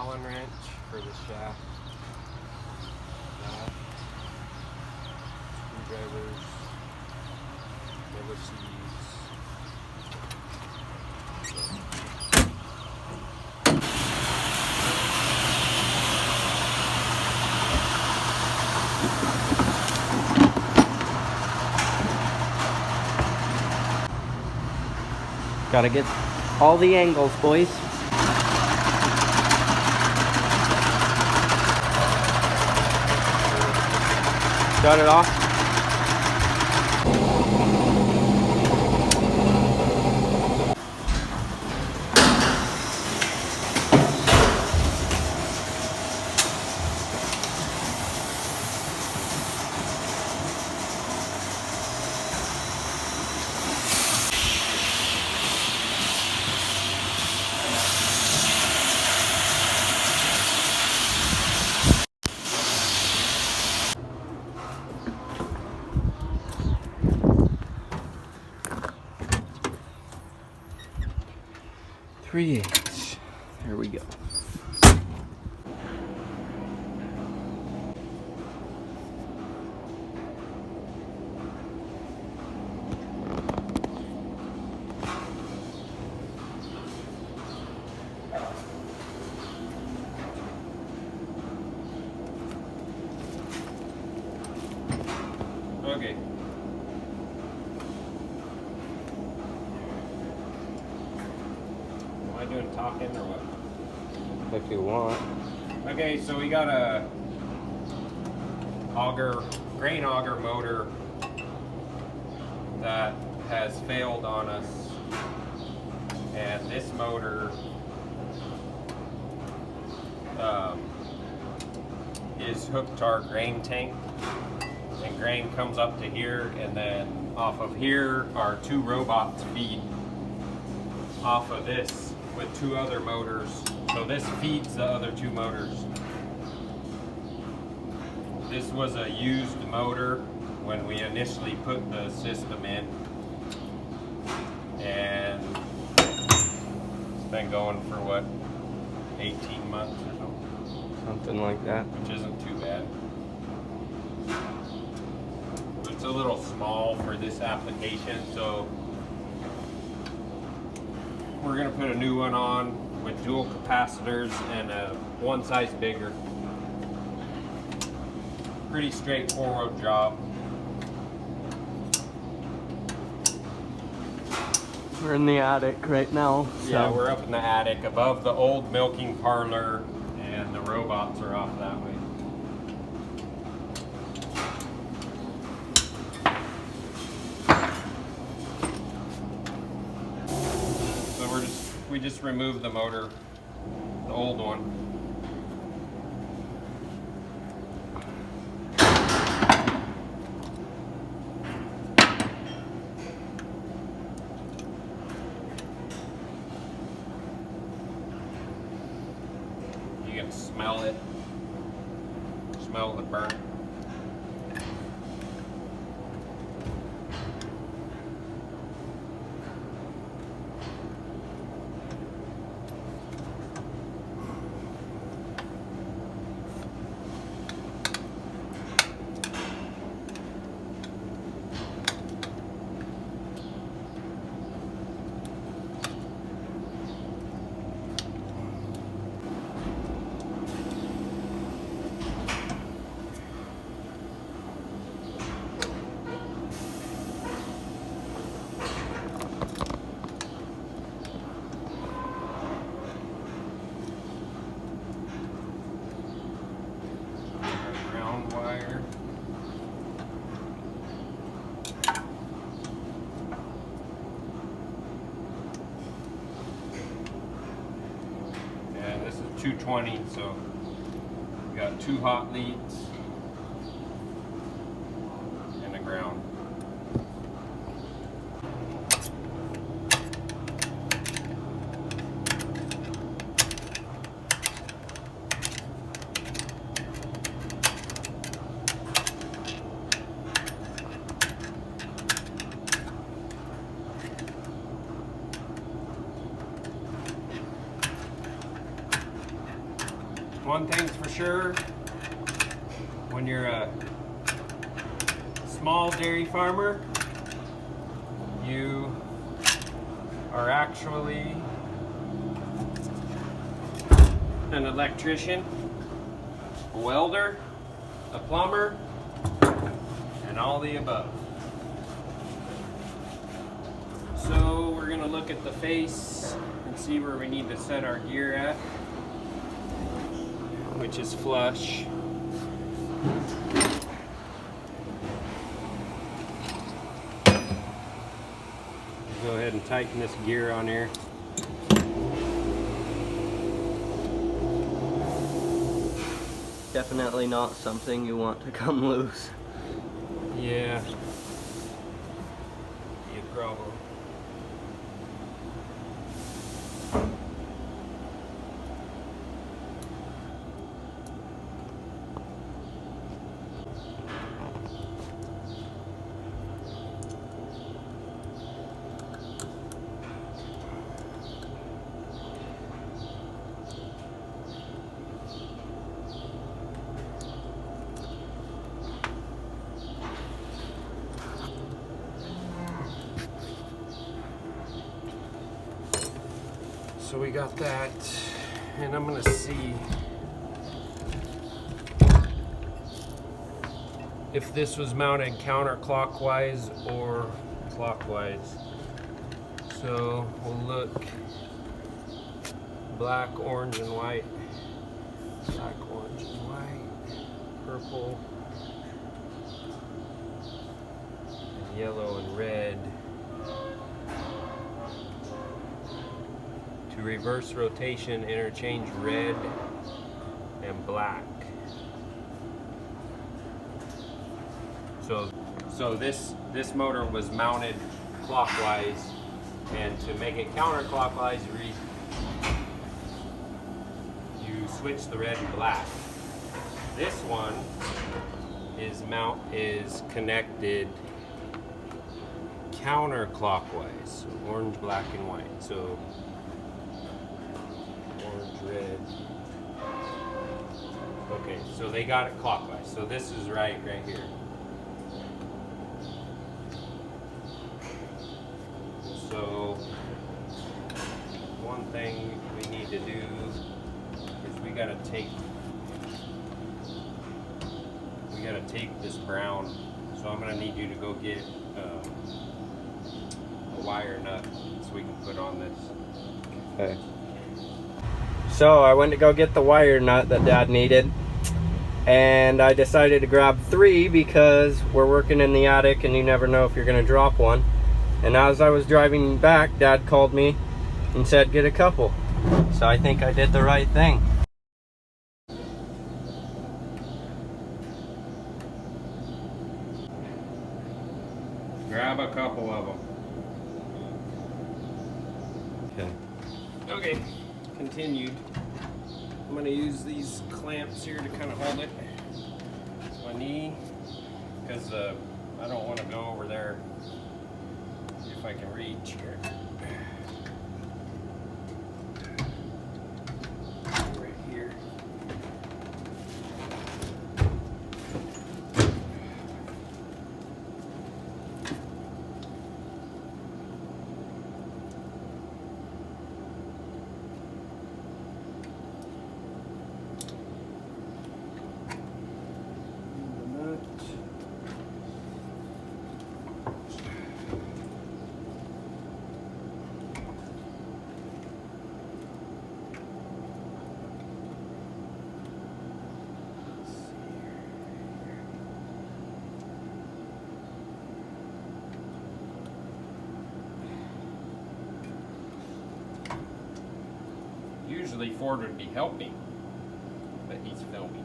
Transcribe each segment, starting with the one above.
Allen wrench for the shaft. That. Screwdrivers. Never seeds. Gotta get all the angles, boys. Shut it off. Three-eighths. There we go. Okay. Am I doing talking or what? If you want. Okay, so we got a grain auger motor that has failed on us, and this motor is hooked to our grain tank, and grain comes up to here, and then off of here our two robots feed off of this with two other motors. So this feeds the other two motors. This was a used motor when we initially put the system in, and it's been going for what, 18 months or something? Something like that. Which isn't too bad. It's a little small for this application, so we're gonna put a new one on with dual capacitors and one size bigger. Pretty straightforward job. We're in the attic right now. So. Yeah, we're up in the attic above the old milking parlor, and the robots are off that way. So we just removed the motor, the old one. You can smell it. Smell the burnt. Ground wire. And this is 220, so we got two hot leads and a ground. one thing's for sure, when you're a small dairy farmer, you are actually an electrician, a welder, a plumber, and all the above. So we're gonna look at the face and see where we need to set our gear at, which is flush. Go ahead and tighten this gear on here. Definitely not something you want to come loose. Yeah. Be a problem. So we got that, and I'm gonna see if this was mounted counterclockwise or clockwise. So we'll look black, orange, and white. Black, orange, and white. Purple. And yellow and red. To reverse rotation, interchange red and black. So this motor was mounted clockwise, and to make it counterclockwise, you switch the red and black. This one is connected counterclockwise, so orange, black, and white. So orange, red. Okay, so they got it clockwise. So this is right here. So one thing we need to do is we gotta take this brown. So I'm gonna need you to go get a wire nut so we can put on this. Okay. So I went to go get the wire nut that Dad needed, and I decided to grab 3 because we're working in the attic and you never know if you're gonna drop one. And as I was driving back, Dad called me and said get a couple. So I think I did the right thing. Grab a couple of them. Okay. Okay, continued. I'm gonna use these clamps here to kind of hold it. My knee, because I don't want to go over there if I can reach here. Right here. Usually Ford would be helping, but he's filming.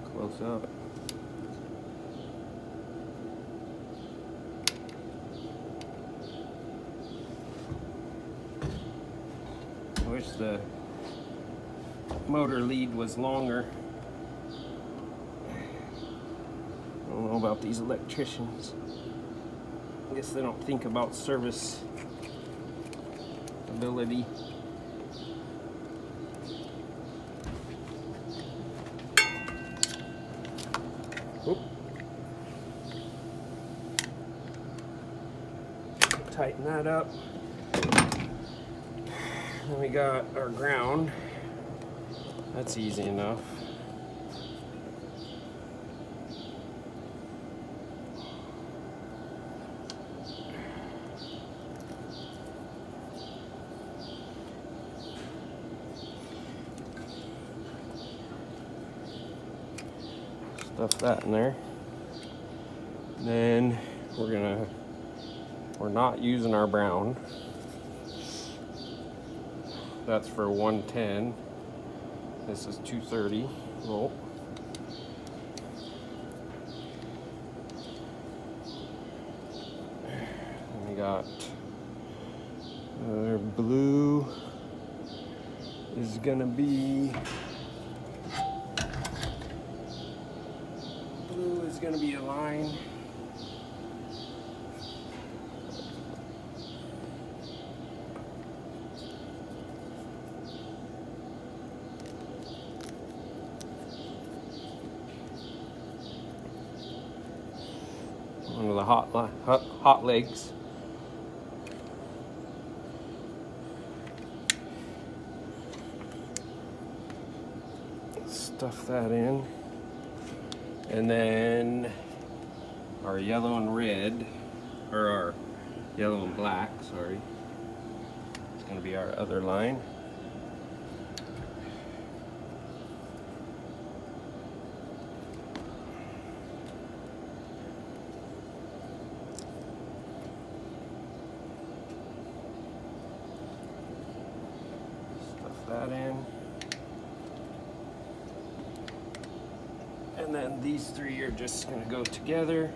Close up. I wish the motor lead was longer. don't know about these electricians. I guess they don't think about service ability. Oop. Tighten that up. Then we got our ground. That's easy enough. Stuff that in there. Then we're not using our brown. That's for 110. This is 230 volt. And we got our blue is gonna be a line. One of the hot legs. Stuff that in. And then our yellow and red, or our yellow and black, sorry. It's going to be our other line. Stuff that in. And then these three are just going to go together.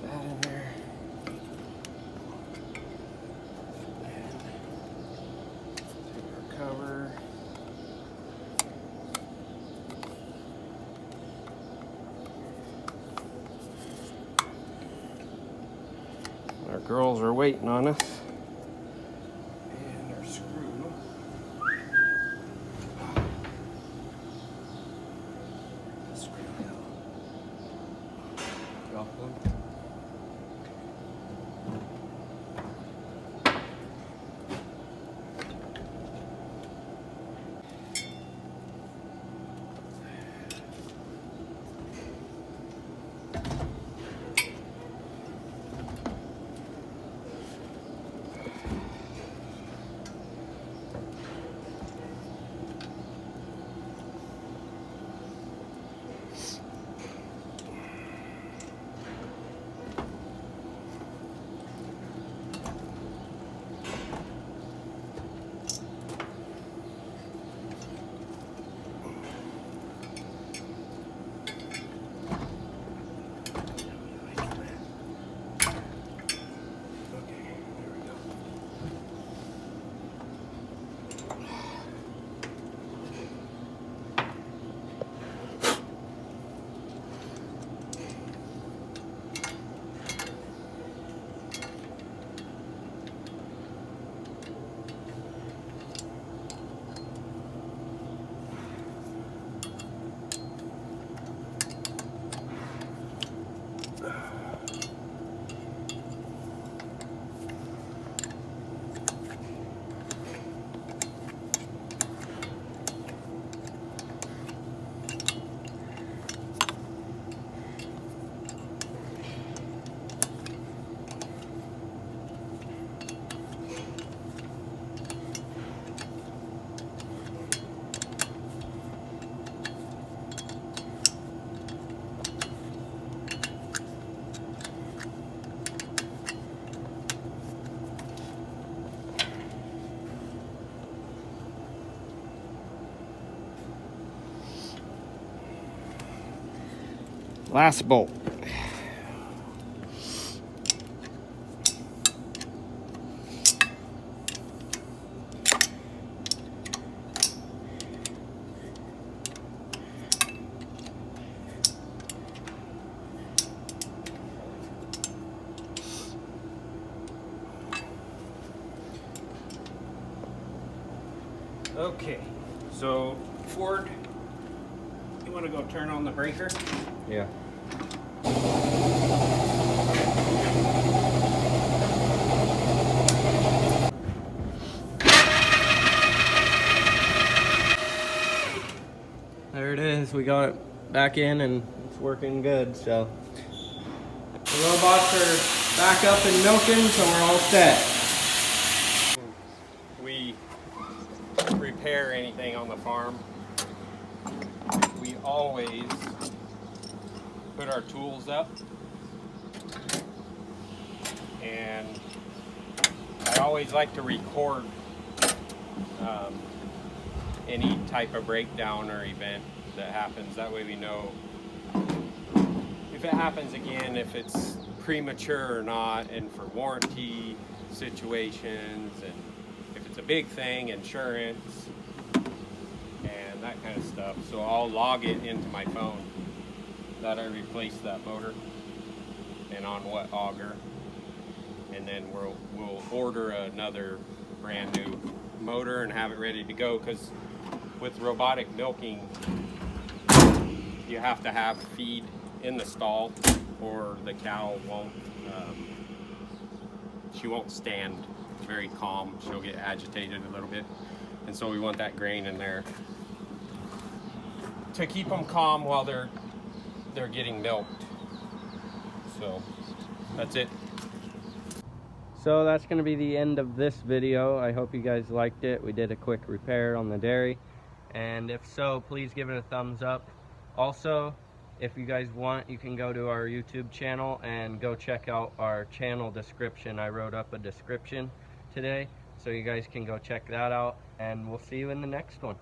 That in there. And take our cover. Our girls are waiting on us. And our screw. Last bolt. Okay, so Ford, you want to go turn on the breaker? Yeah. There it is. We got it back in and it's working good. So the robots are back up and milking, so we're all set. We repair anything on the farm, we always put our tools up, and I always like to record any type of breakdown or event that happens. That way we know if it happens again, if it's premature or not, and for warranty situations, and if it's a big thing, insurance and that kind of stuff. So I'll log it into my phone that I replaced that motor and on what auger, and then we'll order another brand new motor and have it ready to go, because with robotic milking you have to have feed in the stall or the cow won't she won't stand very calm. She'll get agitated a little bit, and so we want that grain in there to keep them calm while they're getting milked. So that's it. So that's going to be the end of this video. I hope you guys liked it. We did a quick repair on the dairy, and if so, please give it a thumbs up. Also, if you guys want, you can go to our YouTube channel and go check out our channel description. I wrote up a description today, so you guys can go check that out, and we'll see you in the next one.